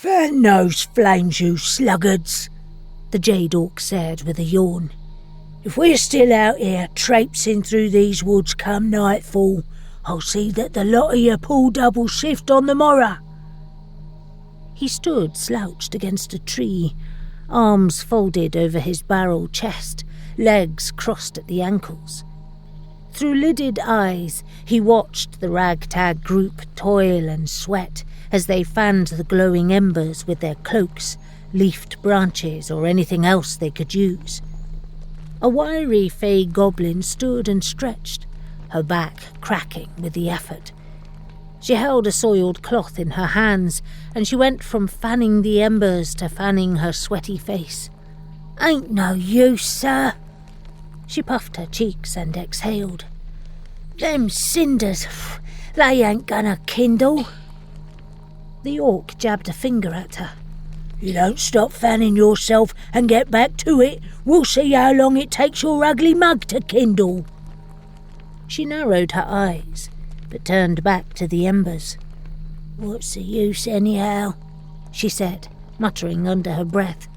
"Fan those flames, you sluggards," the Jade Orc said with a yawn. "If we're still out here traipsing through these woods come nightfall, I'll see that the lot of you pull double shift on the morrow." He stood slouched against a tree, arms folded over his barrel chest, legs crossed at the ankles. Through lidded eyes, he watched the ragtag group toil and sweat as they fanned the glowing embers with their cloaks, leafed branches, or anything else they could use. A wiry fey goblin stood and stretched, her back cracking with the effort. She held a soiled cloth in her hands, and she went from fanning the embers to fanning her sweaty face. "Ain't no use, sir." She puffed her cheeks and exhaled. "Them cinders, they ain't gonna kindle." The orc jabbed a finger at her. "You don't stop fanning yourself and get back to it, we'll see how long it takes your ugly mug to kindle." She narrowed her eyes, but turned back to the embers. "What's the use anyhow?" she said, muttering under her breath.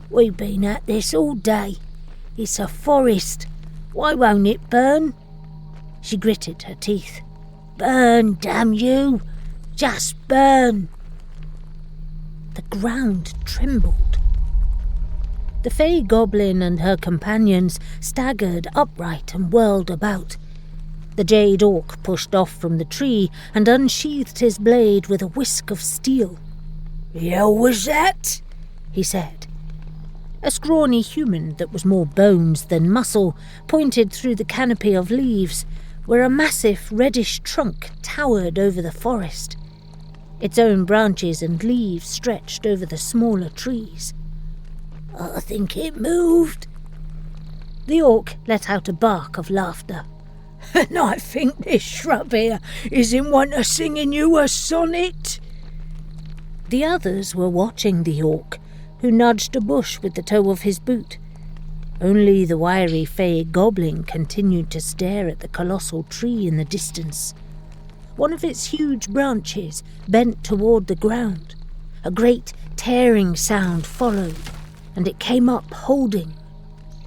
"We've been at this all day. It's a forest. Why won't it burn?" She gritted her teeth. "Burn, damn you! Just burn!" The ground trembled. The fey goblin and her companions staggered upright and whirled about. The Jade Orc pushed off from the tree and unsheathed his blade with a whisk of steel. "The hell was that?" he said. A scrawny human that was more bones than muscle pointed through the canopy of leaves, where a massive reddish trunk towered over the forest. Its own branches and leaves stretched over the smaller trees. "I think it moved." The orc let out a bark of laughter. "And I think this shrub here is in one of singing you a sonnet." The others were watching the orc, who nudged a bush with the toe of his boot. Only the wiry fey goblin continued to stare at the colossal tree in the distance. One of its huge branches bent toward the ground. A great tearing sound followed, and it came up holding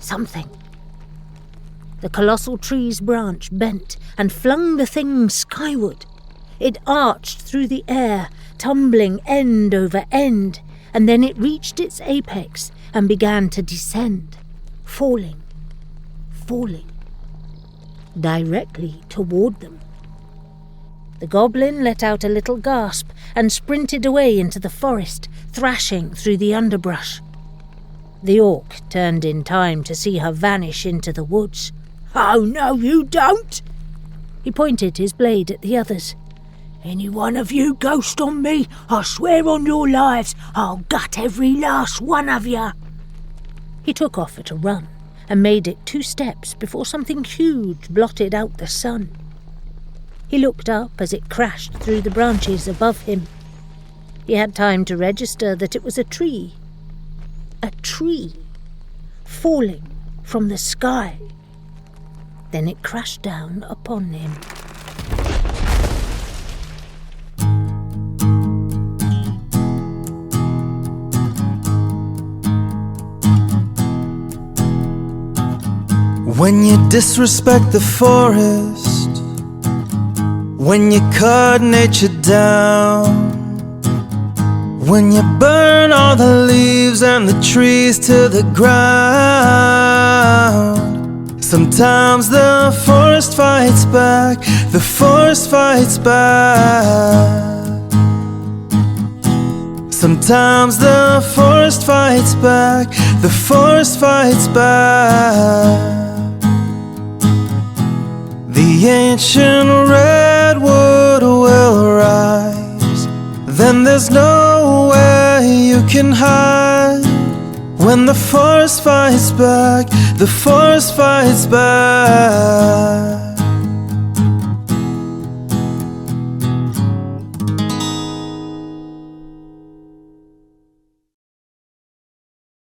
something. The colossal tree's branch bent and flung the thing skyward. It arched through the air, tumbling end over end, and then it reached its apex and began to descend, falling, directly toward them. The goblin let out a little gasp and sprinted away into the forest, thrashing through the underbrush. The orc turned in time to see her vanish into the woods. "Oh, no, you don't!" He pointed his blade at the others. "Any one of you ghost on me, I swear on your lives, I'll gut every last one of you." He took off at a run and made it 2 steps before something huge blotted out the sun. He looked up as it crashed through the branches above him. He had time to register that it was a tree. A tree, falling from the sky. Then it crashed down upon him. When you disrespect the forest, when you cut nature down, when you burn all the leaves and the trees to the ground, sometimes the forest fights back, the forest fights back. Sometimes the forest fights back, the forest fights back. The ancient redwood will rise, then there's nowhere you can hide. When the forest fights back, the forest fights back.